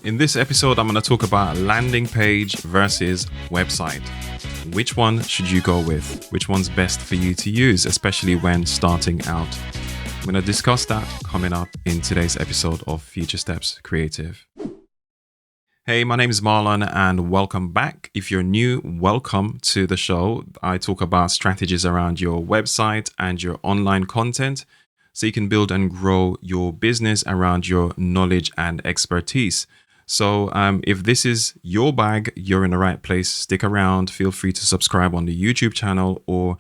In this episode, I'm going to talk about landing page versus website. Which one should you go with? Which one's best for you to use, especially when starting out? I'm going to discuss that coming up in today's episode of Futur Steps Creative. Hey, my name is Marlon and welcome back. If you're new, welcome to the show. I talk about strategies around your website and your online content so you can build and grow your business around your knowledge and expertise. So if this is your bag, you're in the right place. Stick around. Feel free to subscribe on the YouTube channel or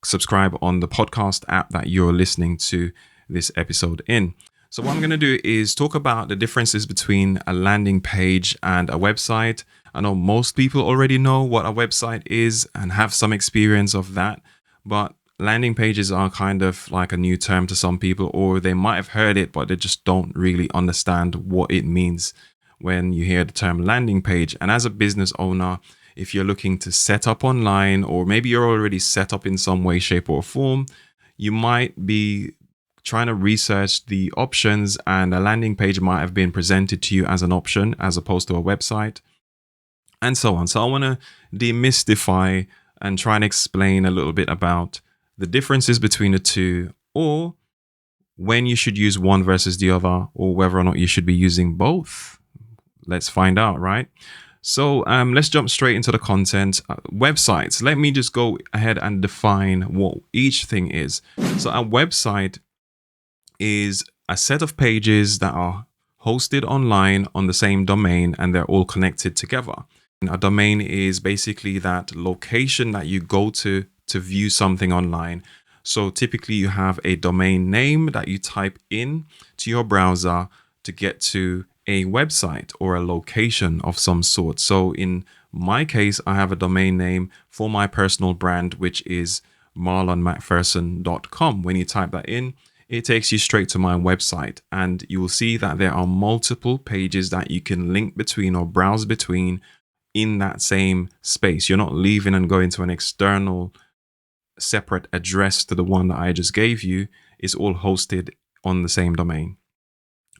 subscribe on the podcast app that you're listening to this episode in. So what I'm going to do is talk about the differences between a landing page and a website. I know most people already know what a website is and have some experience of that, but landing pages are kind of like a new term to some people, or they might have heard it, but they just don't really understand what it means when you hear the term landing page. And as a business owner, if you're looking to set up online, or maybe you're already set up in some way, shape or form, you might be trying to research the options, and a landing page might have been presented to you as an option as opposed to a website, and so on. So I want to demystify and try and explain a little bit about the differences between the two, or when you should use one versus the other, or whether or not you should be using both. Let's find out, right? So let's jump straight into the content. Websites. Let me just go ahead and define what each thing is. So a website is a set of pages that are hosted online on the same domain, and they're all connected together. And a domain is basically that location that you go to view something online. So typically you have a domain name that you type in to your browser to get to a website or a location of some sort. So in my case, I have a domain name for my personal brand, which is marlonmcpherson.com. When you type that in, it takes you straight to my website, and you will see that there are multiple pages that you can link between or browse between in that same space. You're not leaving and going to an external separate address to the one that I just gave you. Is all hosted on the same domain.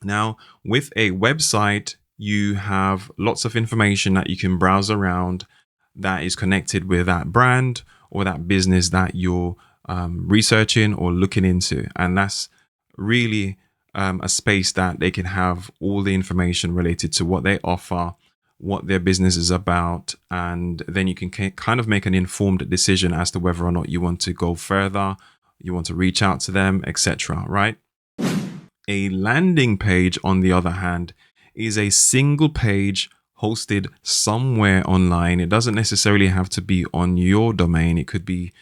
Now, with a website, you have lots of information that you can browse around that is connected with that brand or that business that you're researching or looking into. And that's really a space that they can have all the information related to what they offer, what their business is about, and then you can kind of make an informed decision as to whether or not you want to go further, you want to reach out to them, etc. Right? A landing page, on the other hand, is a single page hosted somewhere online. It doesn't necessarily have to be on your domain. It could be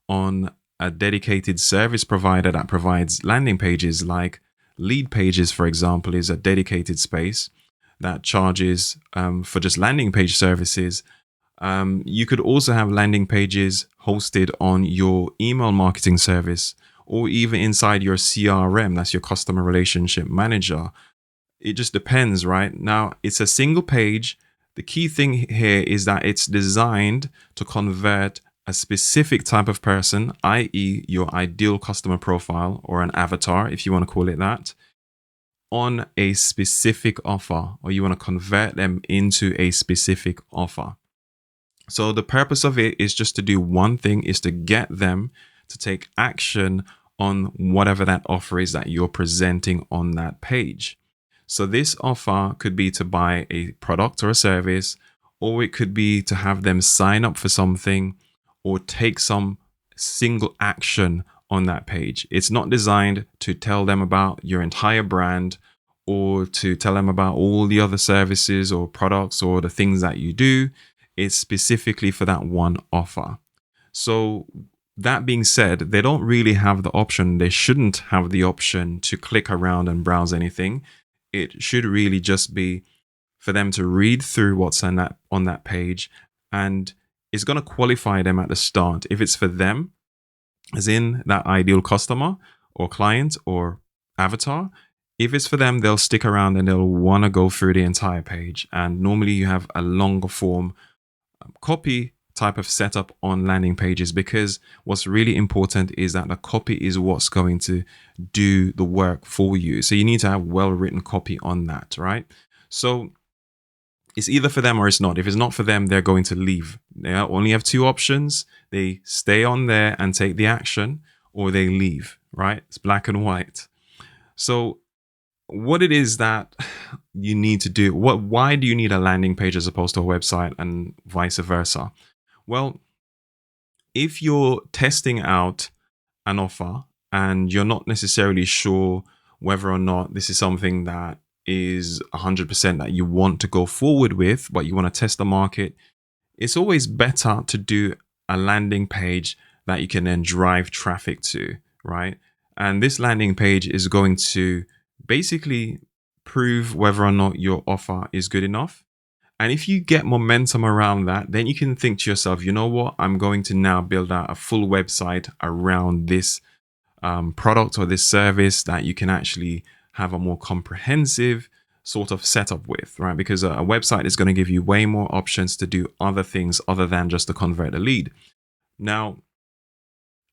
on a dedicated service provider that provides landing pages, like Lead Pages, for example, is a dedicated space that charges for just landing page services. You could also have landing pages hosted on your email marketing service, or even inside your CRM, that's your customer relationship manager. It just depends, right? Now, it's a single page. The key thing here is that it's designed to convert a specific type of person, i.e. your ideal customer profile or an avatar, if you want to call it that, on a specific offer, or you want to convert them into a specific offer. So the purpose of it is just to do one thing, is to get them to take action on whatever that offer is that you're presenting on that page. So this offer could be to buy a product or a service, or it could be to have them sign up for something or take some single action on that page. It's not designed to tell them about your entire brand or to tell them about all the other services or products or the things that you do. It's specifically for that one offer. So that being said, they don't really have the option. They shouldn't have the option to click around and browse anything. It should really just be for them to read through what's on that page, and it's going to qualify them at the start. If it's for them, as in that ideal customer or client or avatar, if it's for them, they'll stick around and they'll want to go through the entire page. And normally you have a longer form copy type of setup on landing pages, because what's really important is that the copy is what's going to do the work for you. So you need to have well-written copy on that, right? So it's either for them or it's not. If it's not for them, they're going to leave. They only have two options. They stay on there and take the action, or they leave, right? It's black and white. So what it is that you need to do, why do you need a landing page as opposed to a website, and vice versa? Well, if you're testing out an offer and you're not necessarily sure whether or not this is something that is 100% that you want to go forward with, but you want to test the market, it's always better to do a landing page that you can then drive traffic to, right? And this landing page is going to basically prove whether or not your offer is good enough. And if you get momentum around that, then you can think to yourself, you know what, I'm going to now build out a full website around this product or this service that you can actually have a more comprehensive sort of setup with, right? Because a website is going to give you way more options to do other things other than just to convert a lead. Now,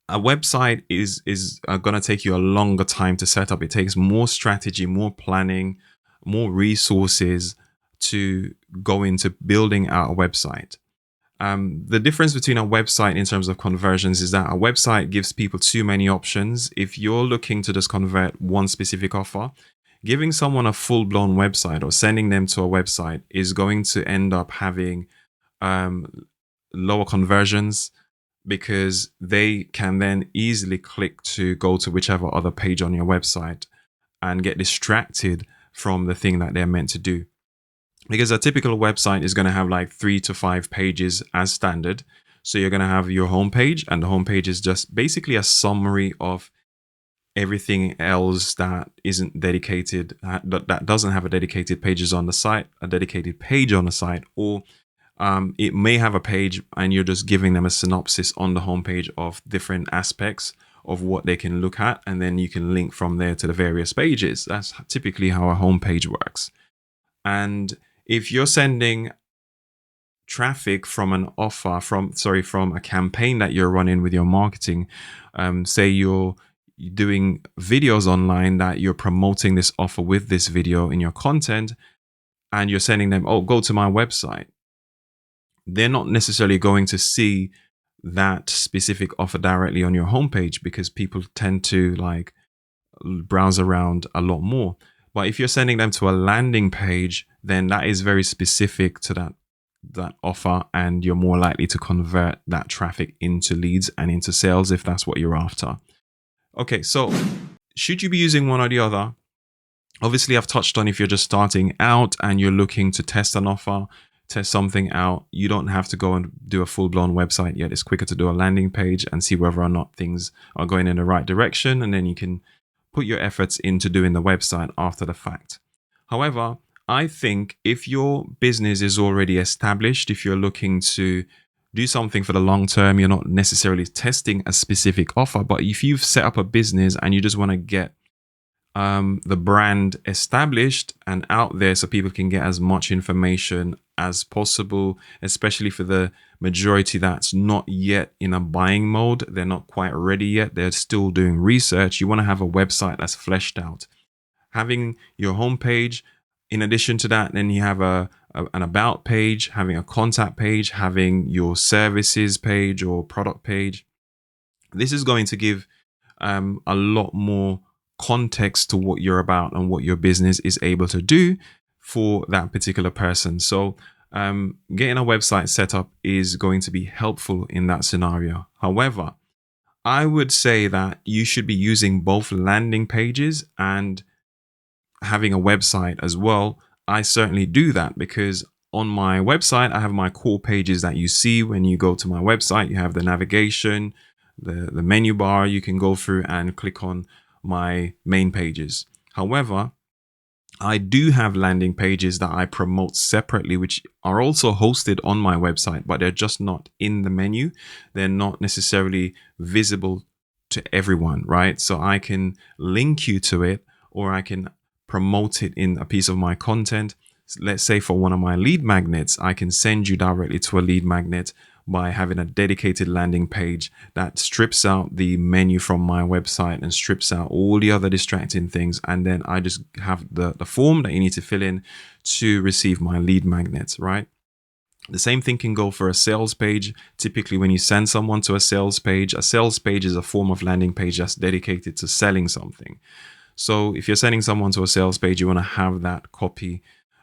a website is going to take you a longer time to set up. It takes more strategy, more planning, more resources to go into building out a website. The difference between a website in terms of conversions is that a website gives people too many options. If you're looking to just convert one specific offer, giving someone a full-blown website or sending them to a website is going to end up having lower conversions, because they can then easily click to go to whichever other page on your website and get distracted from the thing that they're meant to do. Because a typical website is going to have like 3 to 5 pages as standard. So you're going to have your homepage, and the homepage is just basically a summary of everything else that isn't dedicated, that doesn't have a dedicated pages on the site, a dedicated page on the site, or it may have a page and you're just giving them a synopsis on the homepage of different aspects of what they can look at, and then you can link from there to the various pages. That's typically how a homepage works. And if you're sending traffic from an offer, from a campaign that you're running with your marketing, say you're doing videos online that you're promoting this offer with this video in your content, and you're sending them, oh, go to my website, they're not necessarily going to see that specific offer directly on your homepage, because people tend to like browse around a lot more. But if you're sending them to a landing page, then that is very specific to that offer, and you're more likely to convert that traffic into leads and into sales if that's what you're after. Okay, so should you be using one or the other? Obviously, I've touched on if you're just starting out and you're looking to test an offer, test something out, you don't have to go and do a full-blown website yet. It's quicker to do a landing page and see whether or not things are going in the right direction, and then you can put your efforts into doing the website after the fact. However, I think if your business is already established, if you're looking to do something for the long term, you're not necessarily testing a specific offer, but if you've set up a business and you just want to get the brand established and out there so people can get as much information as possible, especially for the majority that's not yet in a buying mode, they're not quite ready yet, they're still doing research, you want to have a website that's fleshed out. Having your homepage, in addition to that, then you have an about page, having a contact page, having your services page or product page. This is going to give a lot more context to what you're about and what your business is able to do for that particular person. So getting a website set up is going to be helpful in that scenario. However, I would say that you should be using both landing pages and having a website as well. I certainly do that because on my website, I have my core pages that you see when you go to my website. You have the navigation, the menu bar you can go through and click on my main pages. However, I do have landing pages that I promote separately, which are also hosted on my website, but they're just not in the menu. They're not necessarily visible to everyone, right? So I can link you to it, or I can promote it in a piece of my content. Let's say for one of my lead magnets, I can send you directly to a lead magnet, by having a dedicated landing page that strips out the menu from my website and strips out all the other distracting things. And then I just have the form that you need to fill in to receive my lead magnets, right? The same thing can go for a sales page. Typically, when you send someone to a sales page is a form of landing page that's dedicated to selling something. So if you're sending someone to a sales page, you want to have that copy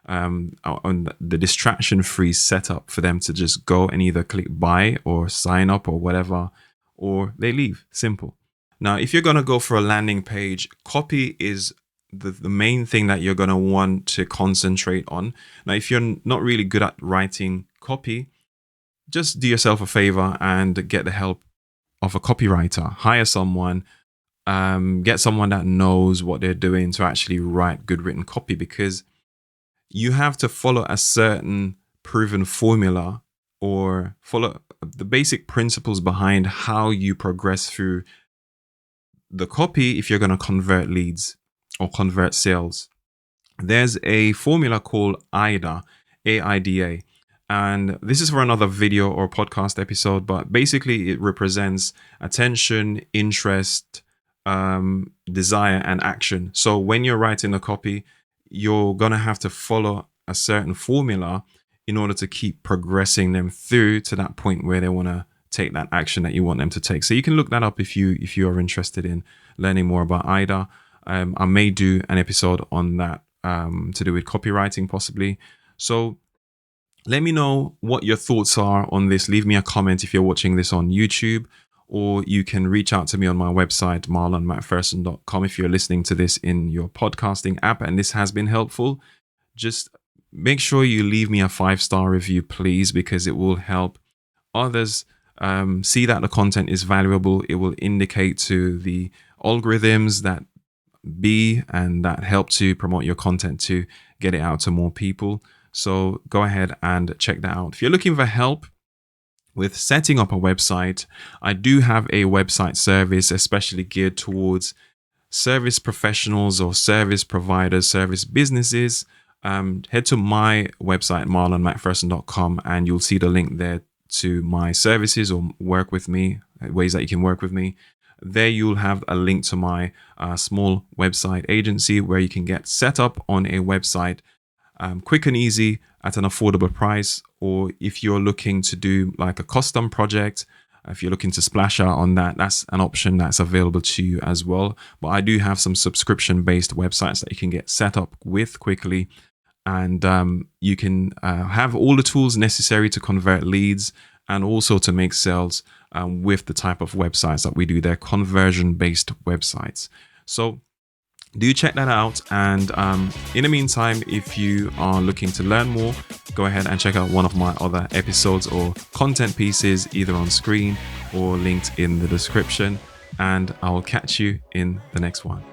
on the distraction-free setup for them to just go and either click buy or sign up or whatever, or they leave. Simple. Now, if you're going to go for a landing page, copy is the main thing that you're going to want to concentrate on. Now, if you're not really good at writing copy, just do yourself a favor and get the help of a copywriter. Hire someone, get someone that knows what they're doing to actually write good written copy, because you have to follow a certain proven formula or follow the basic principles behind how you progress through the copy if you're going to convert leads or convert sales. There's a formula called AIDA, AIDA. And this is for another video or podcast episode, but basically it represents attention, interest, desire, and action. So when you're writing a copy, you're going to have to follow a certain formula in order to keep progressing them through to that point where they want to take that action that you want them to take. So you can look that up if you are interested in learning more about AIDA. I may do an episode on that to do with copywriting possibly. So let me know what your thoughts are on this. Leave me a comment if you're watching this on YouTube, or you can reach out to me on my website, marlonmcpherson.com. If you're listening to this in your podcasting app and this has been helpful, just make sure you leave me a 5-star review, please, because it will help others see that the content is valuable. It will indicate to the algorithms that and that help to promote your content to get it out to more people. So go ahead and check that out. If you're looking for help with setting up a website, I do have a website service especially geared towards service professionals or service providers, service businesses. Head to my website, marlonmcpherson.com, and you'll see the link there to my services or work with me, ways that you can work with me. There you'll have a link to my small website agency where you can get set up on a website quick and easy at an affordable price. Or if you're looking to do like a custom project, if you're looking to splash out on that, that's an option that's available to you as well. But I do have some subscription-based websites that you can get set up with quickly. And you can have all the tools necessary to convert leads and also to make sales with the type of websites that we do. They're conversion-based websites. So do check that out. And in the meantime, if you are looking to learn more, go ahead and check out one of my other episodes or content pieces either on screen or linked in the description. And I will catch you in the next one.